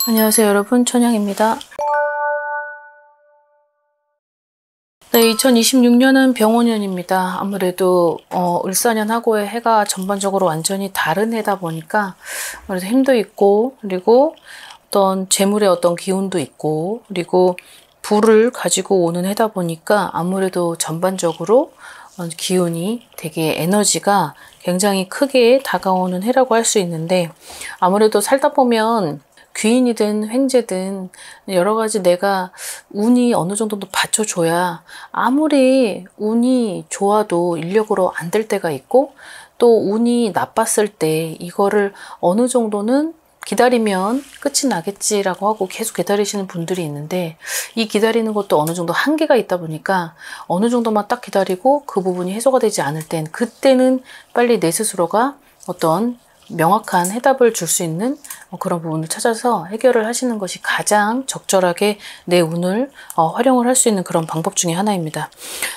안녕하세요 여러분, 천양입니다. 네, 2026년은 병원년입니다. 아무래도 을사년하고의 해가 전반적으로 완전히 다른 해다 보니까 아무래도 힘도 있고, 그리고 어떤 재물의 어떤 기운도 있고, 그리고 불을 가지고 오는 해다 보니까 아무래도 전반적으로 기운이 되게 에너지가 굉장히 크게 다가오는 해라고 할 수 있는데, 아무래도 살다 보면 귀인이든 횡재든 여러 가지 내가 운이 어느 정도도 받쳐줘야 아무리 운이 좋아도 인력으로 안 될 때가 있고, 또 운이 나빴을 때 이거를 어느 정도는 기다리면 끝이 나겠지라고 하고 계속 기다리시는 분들이 있는데, 이 기다리는 것도 어느 정도 한계가 있다 보니까 어느 정도만 딱 기다리고 그 부분이 해소가 되지 않을 땐 그때는 빨리 내 스스로가 어떤 명확한 해답을 줄 수 있는 그런 부분을 찾아서 해결을 하시는 것이 가장 적절하게 내 운을 활용을 할 수 있는 그런 방법 중에 하나입니다.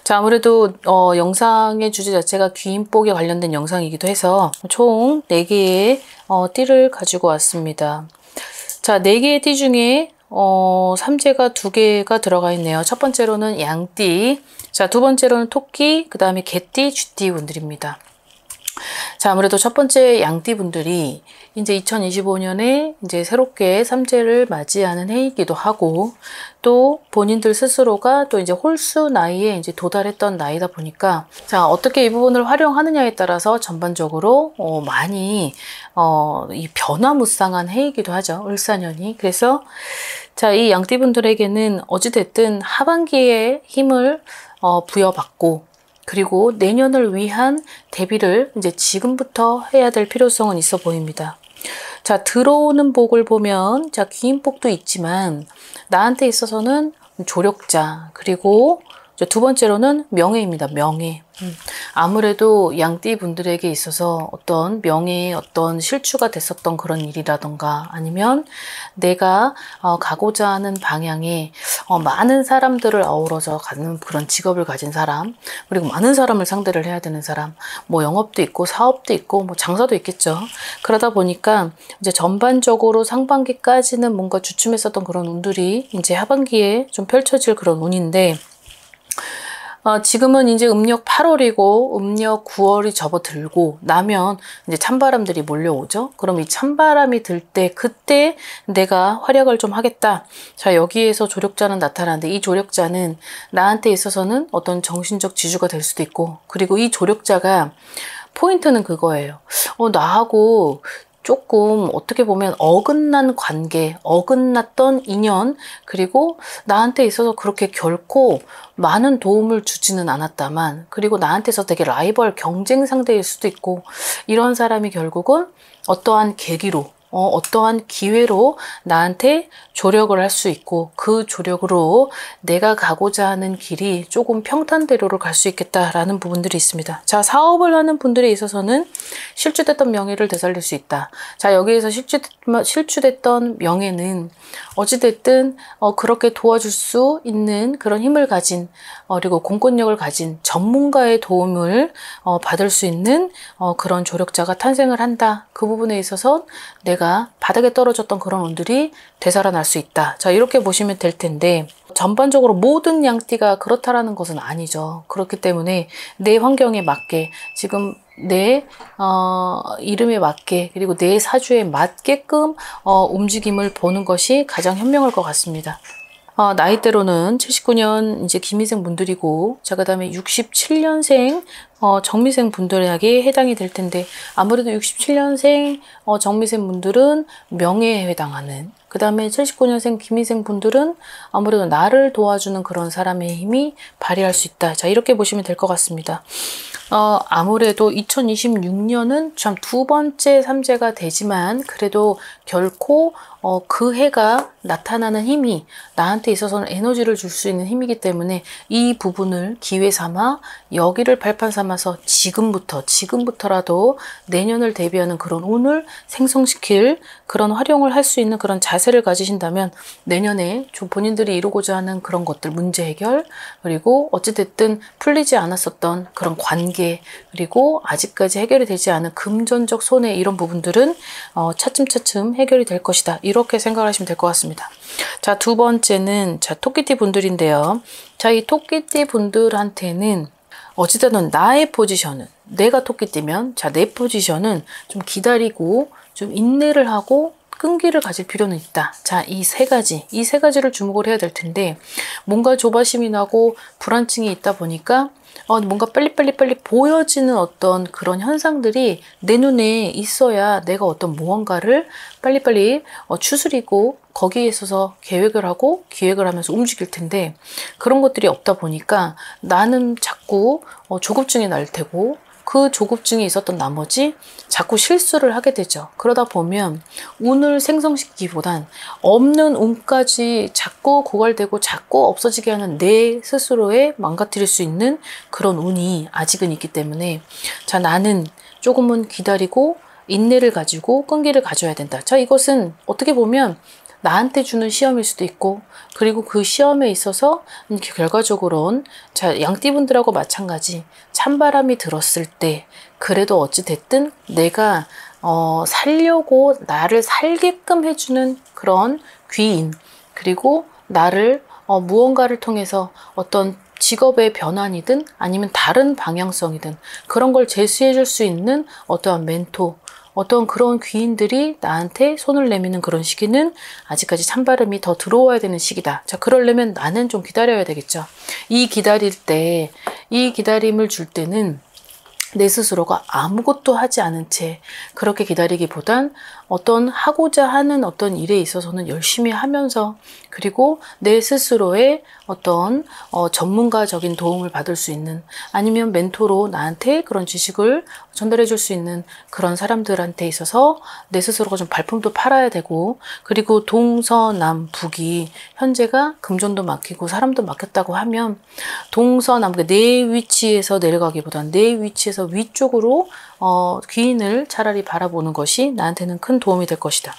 자, 아무래도 영상의 주제 자체가 귀인복에 관련된 영상이기도 해서 총 4개의 띠를 가지고 왔습니다. 자, 4개의 띠 중에 삼재가 2개가 들어가 있네요. 첫 번째로는 양띠, 자, 두 번째로는 토끼, 그 다음에 개띠, 쥐띠 분들입니다. 자, 아무래도 첫 번째 양띠 분들이 이제 2025년에 이제 새롭게 삼재를 맞이하는 해이기도 하고, 또 본인들 스스로가 또 이제 홀수 나이에 이제 도달했던 나이다 보니까, 자, 어떻게 이 부분을 활용하느냐에 따라서 전반적으로 많이 이 변화무쌍한 해이기도 하죠, 을사년이. 그래서 자, 이 양띠 분들에게는 어찌됐든 하반기에 힘을 부여받고, 그리고 내년을 위한 대비를 이제 지금부터 해야 될 필요성은 있어 보입니다. 자, 들어오는 복을 보면, 자, 귀인복도 있지만 나한테 있어서는 조력자, 그리고 두 번째로는 명예입니다. 명예. 아무래도 양띠 분들에게 있어서 어떤 명예의 어떤 실추가 됐었던 그런 일이라던가, 아니면 내가 가고자 하는 방향에 많은 사람들을 어우러져 가는 그런 직업을 가진 사람, 그리고 많은 사람을 상대를 해야 되는 사람, 뭐 영업도 있고 사업도 있고 뭐 장사도 있겠죠. 그러다 보니까 이제 전반적으로 상반기까지는 뭔가 주춤했었던 그런 운들이 이제 하반기에 좀 펼쳐질 그런 운인데, 지금은 이제 음력 8월이고 음력 9월이 접어들고 나면 이제 찬바람들이 몰려오죠. 그럼 이 찬바람이 들 때, 그때 내가 활약을 좀 하겠다. 자, 여기에서 조력자는 나타나는데, 이 조력자는 나한테 있어서는 어떤 정신적 지주가 될 수도 있고, 그리고 이 조력자가 포인트는 그거예요. 나하고 조금 어떻게 보면 어긋난 관계, 어긋났던 인연, 그리고 나한테 있어서 그렇게 결코 많은 도움을 주지는 않았다만, 그리고 나한테서 되게 라이벌 경쟁 상대일 수도 있고, 이런 사람이 결국은 어떠한 계기로, 어떠한 기회로 나한테 조력을 할 수 있고, 그 조력으로 내가 가고자 하는 길이 조금 평탄대로를 갈 수 있겠다라는 부분들이 있습니다. 자, 사업을 하는 분들에 있어서는 실추됐던 명예를 되살릴 수 있다. 자, 여기에서 실추됐던 명예는 어찌됐든 그렇게 도와줄 수 있는 그런 힘을 가진, 그리고 공권력을 가진 전문가의 도움을 받을 수 있는 그런 조력자가 탄생을 한다. 그 부분에 있어서 내가 바닥에 떨어졌던 그런 운들이 되살아날 수 있다. 자, 이렇게 보시면 될 텐데, 전반적으로 모든 양띠가 그렇다라는 것은 아니죠. 그렇기 때문에 내 환경에 맞게, 지금 내 이름에 맞게, 그리고 내 사주에 맞게끔 움직임을 보는 것이 가장 현명할 것 같습니다. 나이대로는 79년 이제 김희생 분들이고, 자, 그 다음에 67년생 정미생 분들에게 해당이 될 텐데, 아무래도 67년생 정미생 분들은 명예에 해당하는, 그 다음에 79년생 김희생 분들은 아무래도 나를 도와주는 그런 사람의 힘이 발휘할 수 있다. 자, 이렇게 보시면 될 것 같습니다. 아무래도 2026년은 참 두 번째 삼재가 되지만, 그래도 결코 그 해가 나타나는 힘이 나한테 있어서는 에너지를 줄 수 있는 힘이기 때문에, 이 부분을 기회 삼아, 여기를 발판 삼아서 지금부터라도 내년을 대비하는 그런 운을 생성시킬 그런 활용을 할 수 있는 그런 자세를 가지신다면, 내년에 좀 본인들이 이루고자 하는 그런 것들, 문제 해결, 그리고 어찌됐든 풀리지 않았었던 그런 관계, 그리고 아직까지 해결이 되지 않은 금전적 손해, 이런 부분들은 차츰차츰 해결이 될 것이다. 이렇게 생각하시면 될 것 같습니다. 자, 두 번째는 자, 토끼띠 분들인데요. 자, 이 토끼띠 분들한테는 어찌되든 나의 포지션은, 내가 토끼띠면 자, 내 포지션은 좀 기다리고 좀 인내를 하고 끈기를 가질 필요는 있다. 자, 이 세 가지를 주목을 해야 될 텐데, 뭔가 조바심이 나고 불안증이 있다 보니까 뭔가 빨리빨리 보여지는 어떤 그런 현상들이 내 눈에 있어야 내가 어떤 무언가를 빨리빨리 추스리고 거기에 있어서 계획을 하고 기획을 하면서 움직일 텐데, 그런 것들이 없다 보니까 나는 자꾸 조급증이 날 테고, 그 조급증이 있었던 나머지 자꾸 실수를 하게 되죠. 그러다 보면 운을 생성시키기보단 없는 운까지 자꾸 고갈되고 자꾸 없어지게 하는 내 스스로에 망가뜨릴 수 있는 그런 운이 아직은 있기 때문에, 자, 나는 조금은 기다리고 인내를 가지고 끈기를 가져야 된다. 자, 이것은 어떻게 보면 나한테 주는 시험일 수도 있고, 그리고 그 시험에 있어서 결과적으로는 자, 양띠분들하고 마찬가지 찬바람이 들었을 때 그래도 어찌됐든 내가 살려고 나를 살게끔 해주는 그런 귀인, 그리고 나를 무언가를 통해서 어떤 직업의 변환이든 아니면 다른 방향성이든 그런 걸 제시해 줄 수 있는 어떠한 멘토, 어떤 그런 귀인들이 나한테 손을 내미는 그런 시기는 아직까지 찬바람이 더 들어와야 되는 시기다. 자, 그러려면 나는 좀 기다려야 되겠죠. 이 기다림을 줄 때는 내 스스로가 아무것도 하지 않은 채 그렇게 기다리기보단 어떤 하고자 하는 어떤 일에 있어서는 열심히 하면서, 그리고 내 스스로의 어떤 전문가적인 도움을 받을 수 있는, 아니면 멘토로 나한테 그런 지식을 전달해 줄 수 있는 그런 사람들한테 있어서 내 스스로가 좀 발품도 팔아야 되고, 그리고 동서남북이 현재가 금전도 막히고 사람도 막혔다고 하면 동서남북, 내 위치에서 내려가기보단 내 위치에서 위쪽으로 귀인을 차라리 바라보는 것이 나한테는 큰 도움이 될 것이다.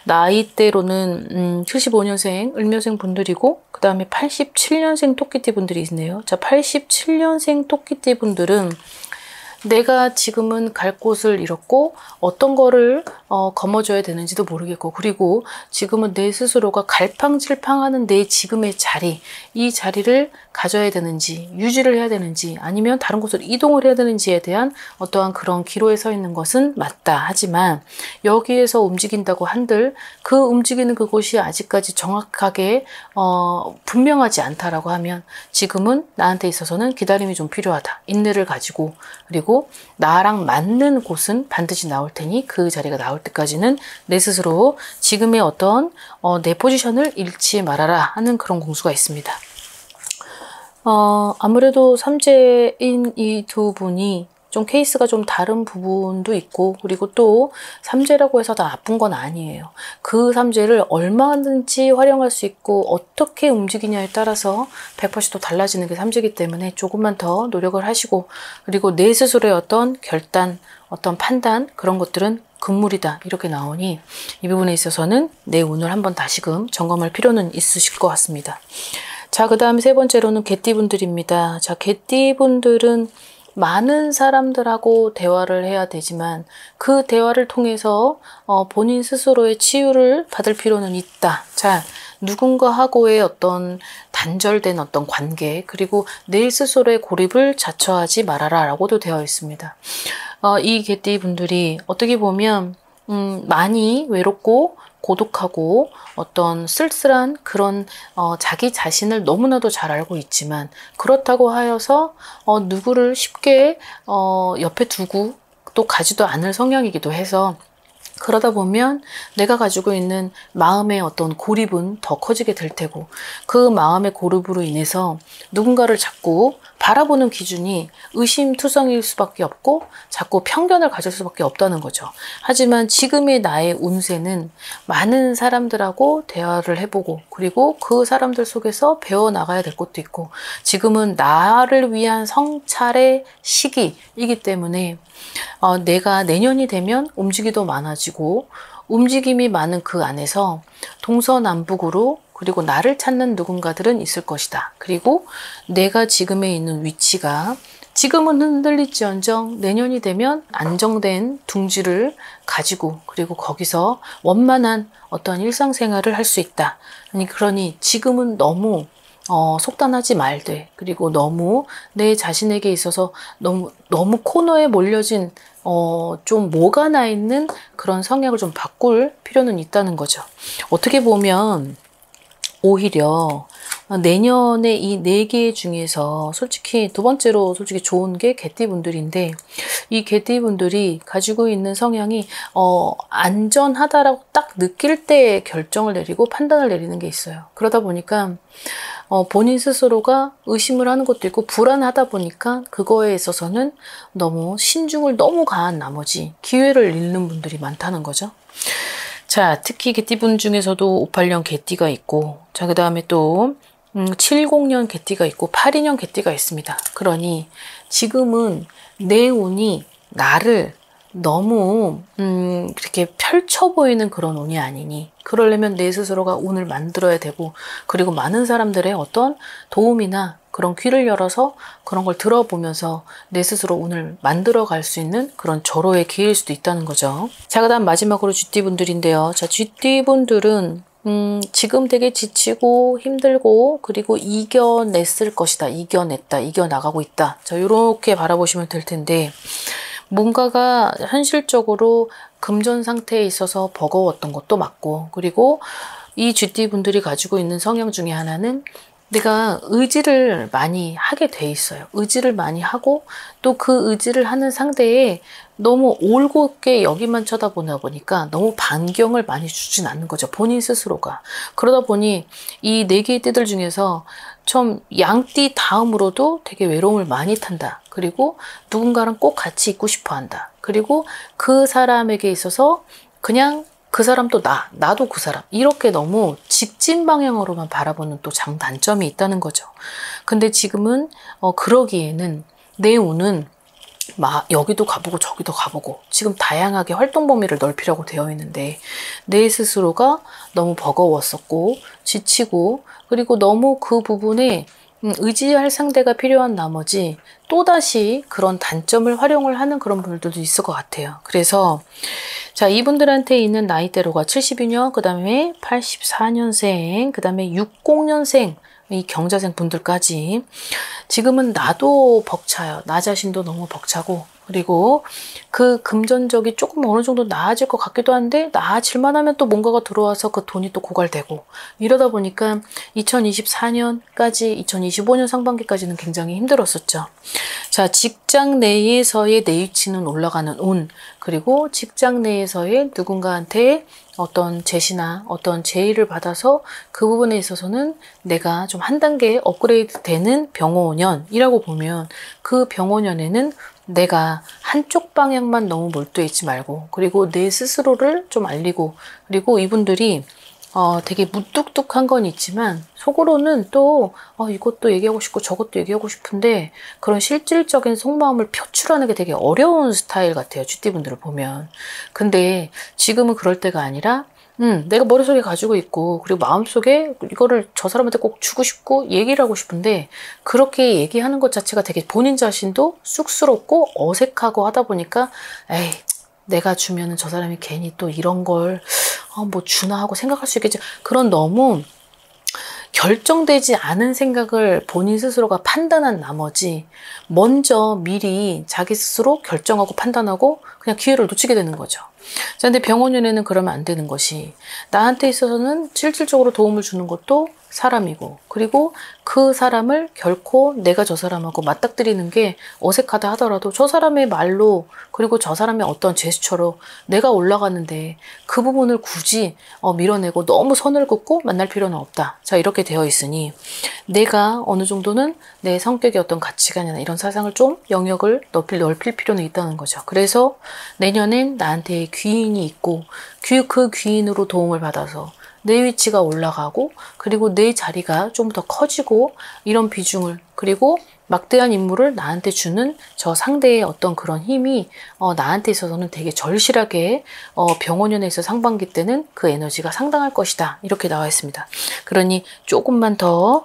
나이대로는 75년생 을묘생 분들이고, 그 다음에 87년생 토끼띠 분들이 있네요. 자, 87년생 토끼띠 분들은 내가 지금은 갈 곳을 잃었고 어떤 거를 거머쥐어야 되는지도 모르겠고, 그리고 지금은 내 스스로가 갈팡질팡하는 내 지금의 자리, 이 자리를 가져야 되는지 유지를 해야 되는지 아니면 다른 곳으로 이동을 해야 되는지에 대한 어떠한 그런 기로에 서 있는 것은 맞다. 하지만 여기에서 움직인다고 한들 그 움직이는 그곳이 아직까지 정확하게 분명하지 않다라고 하면 지금은 나한테 있어서는 기다림이 좀 필요하다. 인내를 가지고, 그리고 나랑 맞는 곳은 반드시 나올 테니 그 자리가 나올 때까지는 내 스스로 지금의 어떤 내 포지션을 잃지 말아라 하는 그런 공수가 있습니다. 아무래도 삼재인 이 두 분이 좀 케이스가 좀 다른 부분도 있고, 그리고 또 삼재라고 해서 다 나쁜 건 아니에요. 그 삼재를 얼마든지 활용할 수 있고 어떻게 움직이냐에 따라서 180도 달라지는 게 삼재이기 때문에 조금만 더 노력을 하시고, 그리고 내 스스로의 어떤 결단, 어떤 판단, 그런 것들은 금물이다 이렇게 나오니 이 부분에 있어서는 내 운을 한번 다시금 점검할 필요는 있으실 것 같습니다. 자, 그 다음 세 번째로는 개띠분들입니다. 자, 개띠분들은 많은 사람들하고 대화를 해야 되지만 그 대화를 통해서 본인 스스로의 치유를 받을 필요는 있다. 자, 누군가하고의 어떤 단절된 어떤 관계, 그리고 내 스스로의 고립을 자처하지 말아라 라고도 되어 있습니다. 이 개띠 분들이 어떻게 보면 많이 외롭고 고독하고 어떤 쓸쓸한 그런 자기 자신을 너무나도 잘 알고 있지만, 그렇다고 하여서 누구를 쉽게 옆에 두고 또 가지도 않을 성향이기도 해서, 그러다 보면 내가 가지고 있는 마음의 어떤 고립은 더 커지게 될 테고, 그 마음의 고립으로 인해서 누군가를 자꾸 바라보는 기준이 의심투성일 수밖에 없고 자꾸 편견을 가질 수밖에 없다는 거죠. 하지만 지금의 나의 운세는 많은 사람들하고 대화를 해보고, 그리고 그 사람들 속에서 배워나가야 될 것도 있고, 지금은 나를 위한 성찰의 시기이기 때문에 내가 내년이 되면 움직임도 많아지고, 움직임이 많은 그 안에서 동서남북으로, 그리고 나를 찾는 누군가들은 있을 것이다. 그리고 내가 지금에 있는 위치가 지금은 흔들릴지언정 내년이 되면 안정된 둥지를 가지고 그리고 거기서 원만한 어떤 일상생활을 할 수 있다. 그러니 지금은 너무 속단하지 말되 그리고 너무 내 자신에게 있어서 너무 코너에 몰려진 좀 뭐가 나 있는 그런 성향을 좀 바꿀 필요는 있다는 거죠. 어떻게 보면 오히려 내년에 이 4개 중에서 솔직히 두 번째로 솔직히 좋은 게 개띠분들인데 이 개띠분들이 가지고 있는 성향이 안전하다라고 딱 느낄 때 결정을 내리고 판단을 내리는 게 있어요. 그러다 보니까 본인 스스로가 의심을 하는 것도 있고 불안하다 보니까 그거에 있어서는 너무 신중을 너무 가한 나머지 기회를 잃는 분들이 많다는 거죠. 자, 특히 개띠분 중에서도 58년 개띠가 있고 자, 그 다음에 또 70년 개띠가 있고 82년 개띠가 있습니다. 그러니 지금은 내 운이 나를 너무 그렇게 펼쳐 보이는 그런 운이 아니니 그러려면 내 스스로가 운을 만들어야 되고 그리고 많은 사람들의 어떤 도움이나 그런 귀를 열어서 그런 걸 들어보면서 내 스스로 운을 만들어 갈 수 있는 그런 절호의 기회일 수도 있다는 거죠. 자, 그 다음 마지막으로 쥐띠분들인데요. 자, 쥐띠분들은 지금 되게 지치고 힘들고 그리고 이겨냈을 것이다. 이겨냈다. 이겨나가고 있다. 자, 이렇게 바라보시면 될 텐데 뭔가가 현실적으로 금전 상태에 있어서 버거웠던 것도 맞고 그리고 이 쥐띠분들이 가지고 있는 성향 중에 하나는 내가 의지를 많이 하게 돼 있어요. 의지를 많이 하고 또 그 의지를 하는 상대에 너무 올곧게 여기만 쳐다보다 보니까 너무 반경을 많이 주진 않는 거죠. 본인 스스로가. 그러다 보니 이 4개의 띠들 중에서 좀 양띠 다음으로도 되게 외로움을 많이 탄다. 그리고 누군가랑 꼭 같이 있고 싶어 한다. 그리고 그 사람에게 있어서 그냥 그 사람도 나도 그 사람 이렇게 너무 직진 방향으로만 바라보는 또 장단점이 있다는 거죠. 근데 지금은 그러기에는 내 운은 여기도 가보고 저기도 가보고 지금 다양하게 활동 범위를 넓히려고 되어 있는데 내 스스로가 너무 버거웠었고 지치고 그리고 너무 그 부분에 의지할 상대가 필요한 나머지 또다시 그런 단점을 활용을 하는 그런 분들도 있을 것 같아요. 그래서 자, 이분들한테 있는 나이대로가 72년, 그 다음에 84년생, 그 다음에 60년생, 이 경자생 분들까지 지금은 나도 벅차요. 나 자신도 너무 벅차고 그리고 그 금전적이 조금 어느 정도 나아질 것 같기도 한데 나아질만 하면 또 뭔가가 들어와서 그 돈이 또 고갈되고 이러다 보니까 2024년까지 2025년 상반기까지는 굉장히 힘들었었죠. 자, 직장 내에서의 내 위치는 올라가는 운 그리고 직장 내에서의 누군가한테 어떤 제시나 어떤 제의를 받아서 그 부분에 있어서는 내가 좀 한 단계 업그레이드 되는 병호년이라고 보면 그 병호년에는 내가 한쪽 방향만 너무 몰두해 있지 말고 그리고 내 스스로를 좀 알리고 그리고 이분들이 되게 무뚝뚝한 건 있지만 속으로는 또 이것도 얘기하고 싶고 저것도 얘기하고 싶은데 그런 실질적인 속마음을 표출하는 게 되게 어려운 스타일 같아요. 쥐띠분들을 보면. 근데 지금은 그럴 때가 아니라 내가 머릿속에 가지고 있고 그리고 마음속에 이거를 저 사람한테 꼭 주고 싶고 얘기를 하고 싶은데 그렇게 얘기하는 것 자체가 되게 본인 자신도 쑥스럽고 어색하고 하다 보니까 에이 내가 주면은 저 사람이 괜히 또 이런 걸 뭐 주나 하고 생각할 수 있겠지. 그런 너무 결정되지 않은 생각을 본인 스스로가 판단한 나머지 먼저 미리 자기 스스로 결정하고 판단하고 그냥 기회를 놓치게 되는 거죠. 자, 근데 병원연애는 그러면 안 되는 것이 나한테 있어서는 실질적으로 도움을 주는 것도 사람이고 그리고 그 사람을 결코 내가 저 사람하고 맞닥뜨리는 게 어색하다 하더라도 저 사람의 말로 그리고 저 사람의 어떤 제스처로 내가 올라가는데 그 부분을 굳이 밀어내고 너무 선을 긋고 만날 필요는 없다. 자, 이렇게 되어 있으니 내가 어느 정도는 내 성격의 어떤 가치관이나 이런 사상을 좀 영역을 넓힐 필요는 있다는 거죠. 그래서 내년엔 나한테 귀인이 있고 그 귀인으로 도움을 받아서 내 위치가 올라가고 그리고 내 자리가 좀 더 커지고 이런 비중을 그리고 막대한 임무를 나한테 주는 저 상대의 어떤 그런 힘이 나한테 있어서는 되게 절실하게 병원연에서 상반기 때는 그 에너지가 상당할 것이다. 이렇게 나와 있습니다. 그러니 조금만 더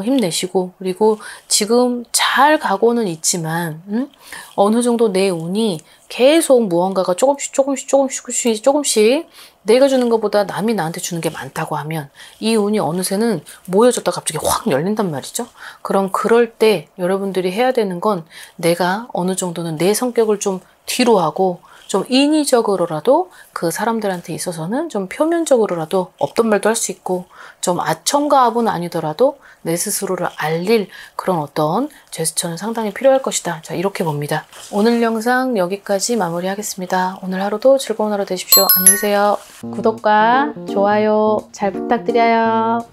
힘내시고, 그리고 지금 잘 가고는 있지만 어느 정도 내 운이 계속 무언가가 조금씩 내가 주는 것보다 남이 나한테 주는 게 많다고 하면 이 운이 어느새는 모여졌다 갑자기 확 열린단 말이죠. 그럼 그럴 때 여러분들이 해야 되는 건 내가 어느 정도는 내 성격을 좀 뒤로 하고 좀 인위적으로라도 그 사람들한테 있어서는 좀 표면적으로라도 없던 말도 할 수 있고 좀 아첨가압은 아니더라도 내 스스로를 알릴 그런 어떤 제스처는 상당히 필요할 것이다. 자, 이렇게 봅니다. 오늘 영상 여기까지 마무리하겠습니다. 오늘 하루도 즐거운 하루 되십시오. 안녕히 계세요. 구독과 좋아요 잘 부탁드려요.